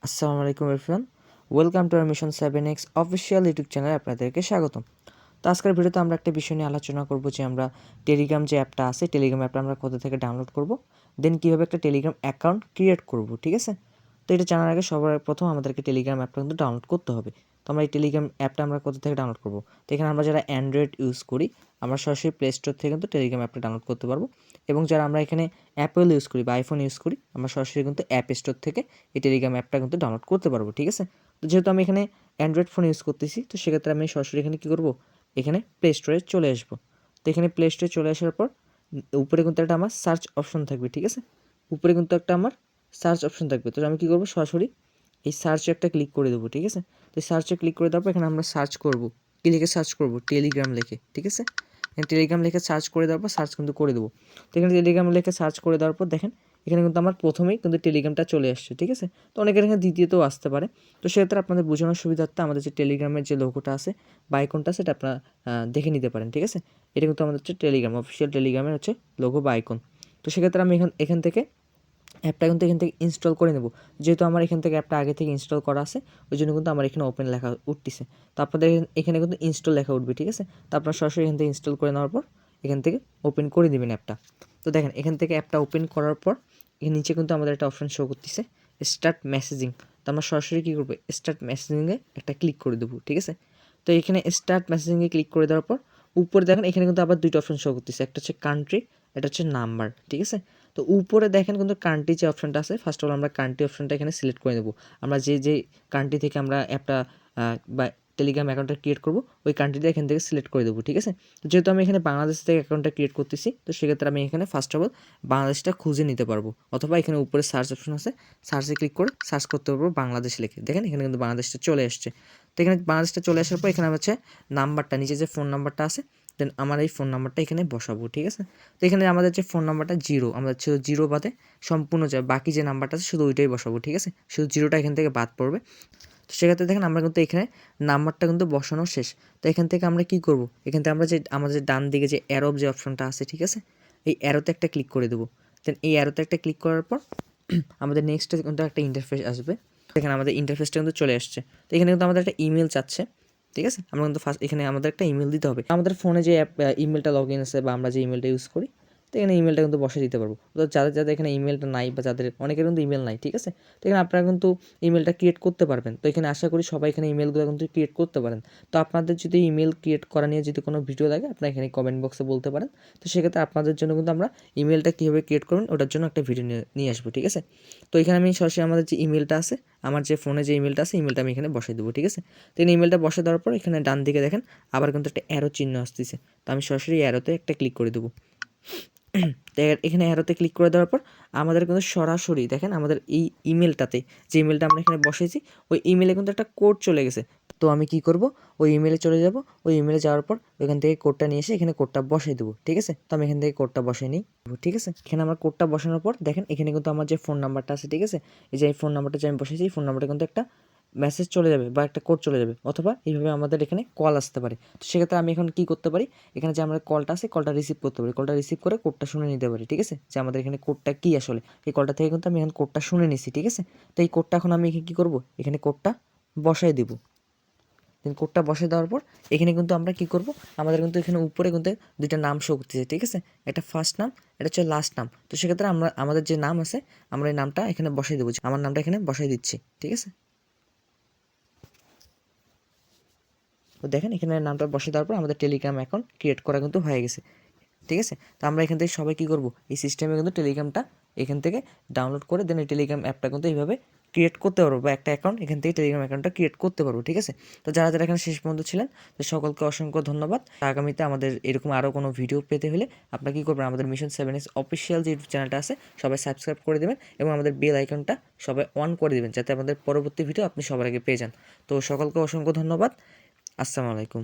আসসালামু আলাইকুম everyone, welcome to R mission 7x official YouTube চ্যানেলে আপনাদেরকে স্বাগতম। তো আজকের ভিডিওতে আমরা একটা বিষয় নিয়ে আলোচনা করব যে আমরা টেলিগ্রাম যে অ্যাপটা আছে, টেলিগ্রাম অ্যাপটা আমরা কোথা থেকে ডাউনলোড করব, দেন কীভাবে একটা টেলিগ্রাম অ্যাকাউন্ট ক্রিয়েট করব। ঠিক আছে, তো এটা জানার আগে সবার প্রথম আমাদেরকে টেলিগ্রাম অ্যাপটা কিন্তু ডাউনলোড করতে হবে। তো আমরা এই টেলিগ্রাম অ্যাপটা আমরা কোথা থেকে ডাউনলোড করব, তো এখানে আমরা যারা অ্যান্ড্রয়েড ইউজ করি আমরা সরাসরি প্লে স্টোর থেকে কিন্তু টেলিগ্রাম অ্যাপটা ডাউনলোড করতে পারবো, এবং যারা আমরা এখানে অ্যাপেল ইউজ করি বা আইফোন ইউজ করি আমরা সরাসরি কিন্তু অ্যাপ স্টোর থেকে এই টেলিগ্রাম অ্যাপটা কিন্তু ডাউনলোড করতে পারবো। ঠিক আছে, তো যেহেতু আমি এখানে অ্যান্ড্রয়েড ফোন ইউজ করতেছি, তো সেক্ষেত্রে আমি সরাসরি এখানে কী করবো, এখানে প্লে স্টোরে চলে আসবো। তো এখানে প্লে স্টোরে চলে আসার পর উপরে কিন্তু একটা আমার সার্চ অপশন থাকবে। ঠিক আছে, উপরে কিন্তু একটা আমার সার্চ অপশন থাকবে। তো আমি কী করবো, সরাসরি এই সার্চে একটা ক্লিক করে দেবো। ঠিক আছে, তো সার্চে ক্লিক করে দেওয়ার পর এখানে আমরা সার্চ করবো, কী লিখে সার্চ করবো, টেলিগ্রাম লিখে। ঠিক আছে, এখানে টেলিগ্রাম লিখে সার্চ করে দেওয়ার পর সার্চ কিন্তু করে দেবো। তো এখানে টেলিগ্রাম লিখে সার্চ করে দেওয়ার পর দেখেন এখানে কিন্তু আমার প্রথমেই কিন্তু টেলিগ্রামটা চলে আসছে। ঠিক আছে, তো অনেকের এখানে দ্বিতীয়তেও আসতে পারে। তো সেক্ষেত্রে আপনাদের বোঝানোর সুবিধার্থে আমাদের যে টেলিগ্রামের যে লোগোটা আছে বা আইকনটা সেটা আপনারা দেখে নিতে পারেন। ঠিক আছে, এটা কিন্তু আমাদের হচ্ছে টেলিগ্রাম অফিসিয়াল টেলিগ্রামের হচ্ছে লোগো বা আইকন। তো সেক্ষেত্রে আমি এখান থেকে অ্যাপটা কিন্তু এখান থেকে ইনস্টল করে নেব। যেহেতু আমার এখান থেকে অ্যাপটা আগে থেকে ইনস্টল করা আছে, ওই জন্য কিন্তু আমার এখানে ওপেন লেখা উঠতেছে। তো আপনাদের এখানে কিন্তু ইনস্টল লেখা উঠবে। ঠিক আছে, তো আপনারা সরাসরি এখান থেকে ইনস্টল করে নেওয়ার পর এখান থেকে ওপেন করে দেবেন অ্যাপটা। তো দেখেন এখান থেকে অ্যাপটা ওপেন করার পর এর নিচে কিন্তু আমাদের একটা অপশন শো করতেছে স্টার্ট মেসেজিং। তো আমরা সরাসরি কী করবো, স্টার্ট মেসেজিংয়ে একটা ক্লিক করে দেবো। ঠিক আছে, তো এখানে স্টার্ট মেসেজিংয়ে ক্লিক করে দেওয়ার পর উপরে দেখেন এখানে কিন্তু আবার দুইটা অপশন শো করতেছে, একটা হচ্ছে কান্ট্রি, এটা হচ্ছে নাম্বার। ঠিক আছে, তো উপরে দেখেন কিন্তু কান্ট্রি যে অপশনটা আছে, ফার্স্ট অফ অল আমরা কান্ট্রি অপশনটা এখানে সিলেক্ট করে নেব। আমরা যে কান্ট্রি থেকে আমরা অ্যাপটা বা টেলিগ্রাম অ্যাকাউন্টটা ক্রিয়েট করবো ওই কান্ট্রিটা এখান থেকে সিলেক্ট করে দেবো। ঠিক আছে, তো যেহেতু আমি এখানে বাংলাদেশ থেকে অ্যাকাউন্টটা ক্রিয়েট করতেছি, তো সেক্ষেত্রে আমি এখানে ফার্স্ট অফ অল বাংলাদেশটা খুঁজে নিতে পারবো, অথবা এখানে উপরে সার্চ অপশন আছে, সার্চে ক্লিক করে সার্চ করতে পারবো বাংলাদেশ লিখে। দেখেন এখানে কিন্তু বাংলাদেশটা চলে আসছে। তো এখানে বাংলাদেশটা চলে আসার পর এখানে হচ্ছে নাম্বারটা, নিচে যে ফোন নাম্বারটা আছে, দেন আমার এই ফোন নাম্বারটা এখানে বসাবো। ঠিক আছে, তো এখানে আমাদের যে ফোন নাম্বারটা জিরো, আমাদের ছিল জিরো বাদে সম্পূর্ণ যা বাকি যে নাম্বারটা আছে শুধু ওইটাই বসাবো। ঠিক আছে, শুধু জিরোটা এখান থেকে বাদ পড়বে। তো সেক্ষেত্রে দেখেন আমরা কিন্তু এখানে নাম্বারটা কিন্তু বসানো শেষ। তো এখান থেকে আমরা কি করব, এখান থেকে আমরা যে আমাদের ডান দিকে যে অ্যারো যে অপশনটা আছে, ঠিক আছে, এই অ্যারোতে একটা ক্লিক করে দেবো। দেন এই অ্যারোতে একটা ক্লিক করার পর আমাদের নেক্সট কিন্তু একটা ইন্টারফেস আসবে। এখানে আমাদের ইন্টারফেসটা কিন্তু চলে আসছে। তো এখানে কিন্তু আমাদের একটা ইমেল চাচ্ছে। ঠিক আছে, আমরা কিন্তু ফার্স্ট এখানে আমাদের একটা ইমেল দিতে হবে। আমাদের ফোনে যে অ্যাপ ইমেলটা লগ ইন আছে বা আমরা যে ইমেলটা ইউজ করি, তো এখানে ইমেলটা কিন্তু বসে দিতে পারবো। তো যাদের এখানে ইমেলটা নাই বা যাদের অনেকের কিন্তু ইমেল নাই, ঠিক আছে, তো এখানে আপনারা কিন্তু ইমেলটা ক্রিয়েট করতে পারবেন। তো এখানে আশা করি সবাই এখানে ইমেলগুলো কিন্তু ক্রিয়েট করতে পারেন। তো আপনাদের যদি ইমেল ক্রিয়েট করা নিয়ে যদি কোনো ভিডিও লাগে আপনারা এখানে কমেন্ট বক্সে বলতে পারেন। তো সেক্ষেত্রে আপনাদের জন্য কিন্তু আমরা ইমেলটা কীভাবে ক্রিয়েট করবেন ওটার জন্য একটা ভিডিও নিয়ে আসবো। ঠিক আছে, তো এখানে আমি সরাসরি আমাদের যে ইমেলটা আছে, আমার যে ফোনে যে ইমেলটা আছে, ইমেলটা আমি এখানে বসাই দেবো। ঠিক আছে, তো এই ইমেলটা বসে দেওয়ার পর এখানে ডান দিকে দেখেন আবার কিন্তু একটা অ্যারো চিহ্ন আসতেছে। তো আমি সরাসরি অ্যারোতে একটা ক্লিক করে দেবো। তো এখানে অ্যারোতে ক্লিক করে দেওয়ার পর আমাদের কিন্তু সরাসরি দেখেন আমাদের এই ইমেলটাতে যে ইমেলটা আমরা এখানে বসেছি ওই ইমেলে কিন্তু একটা কোড চলে গেছে। তো আমি কি করব, ওই ইমেলে চলে যাব, ওই ইমেলে যাওয়ার পর ওইখান থেকে কোডটা নিয়ে এসে এখানে কোডটা বসাই দেবো। ঠিক আছে, তো আমি এখান থেকে কোডটা বসাই নিই। ঠিক আছে, এখানে আমার কোডটা বসানোর পর দেখেন এখানে কিন্তু আমার যে ফোন নাম্বারটা আছে, ঠিক আছে, এই যে এই ফোন নাম্বারটা যে আমি বসেছি এই ফোন নাম্বারটা কিন্তু একটা মেসেজ চলে যাবে বা একটা কোড চলে যাবে, অথবা এইভাবে আমাদের এখানে কল আসতে পারে। তো সেক্ষেত্রে আমি এখন কী করতে পারি, এখানে যে আমাদের কলটা আছে কলটা রিসিভ করতে পারি, কলটা রিসিভ করে কোডটা শুনে নিতে পারি। ঠিক আছে, যে আমাদের এখানে কোডটা কী আসলে, এই কলটা থেকে কিন্তু আমি এখন কোডটা শুনে নিছি। ঠিক আছে, তো এই কোডটা এখন আমি কী করব, এখানে কোডটা বসাই দেবো। দেন কোডটা বসে দেওয়ার পর এখানে কিন্তু আমরা কী করব, আমাদের কিন্তু এখানে উপরে কিন্তু দুইটা নাম শো করতেছে। ঠিক আছে, একটা ফার্স্ট নাম, এটা হচ্ছে লাস্ট নাম। তো সেক্ষেত্রে আমরা আমাদের যে নাম আছে আমরা এই নামটা এখানে বসাই দেবো, আমার নামটা এখানে বসাই দিচ্ছি। ঠিক আছে, তো দেখেন এখানে নামটা বসে দেওয়ার পর আমাদের টেলিগ্রাম অ্যাকাউন্ট ক্রিয়েট করা কিন্তু হয়ে গেছে। ঠিক আছে, তো আমরা এখান থেকে সবাই কী করবো, এই সিস্টেমে কিন্তু টেলিগ্রামটা এখান থেকে ডাউনলোড করে দেন এই টেলিগ্রাম অ্যাপটা কিন্তু এইভাবে ক্রিয়েট করতে পারবো, বা একটা অ্যাকাউন্ট এখান থেকে টেলিগ্রাম অ্যাকাউন্টটা ক্রিয়েট করতে পারবো। ঠিক আছে, তো যারা যারা এখানে শেষ পর্যন্ত ছিলেন তো সকলকে অসংখ্য ধন্যবাদ। আগামীতে আমাদের এরকম আরও কোনো ভিডিও পেতে হলে আপনারা কী করবেন, আমাদের মিশন 7x অফিসিয়াল যে ইউটিউব চ্যানেলটা আছে সবাই সাবস্ক্রাইব করে দেবেন এবং আমাদের বেল আইকনটা সবাই অন করে দেবেন, যাতে আমাদের পরবর্তী ভিডিও আপনি সবার আগে পেয়ে যান। তো সকলকে অসংখ্য ধন্যবাদ। আসসালামু আলাইকুম।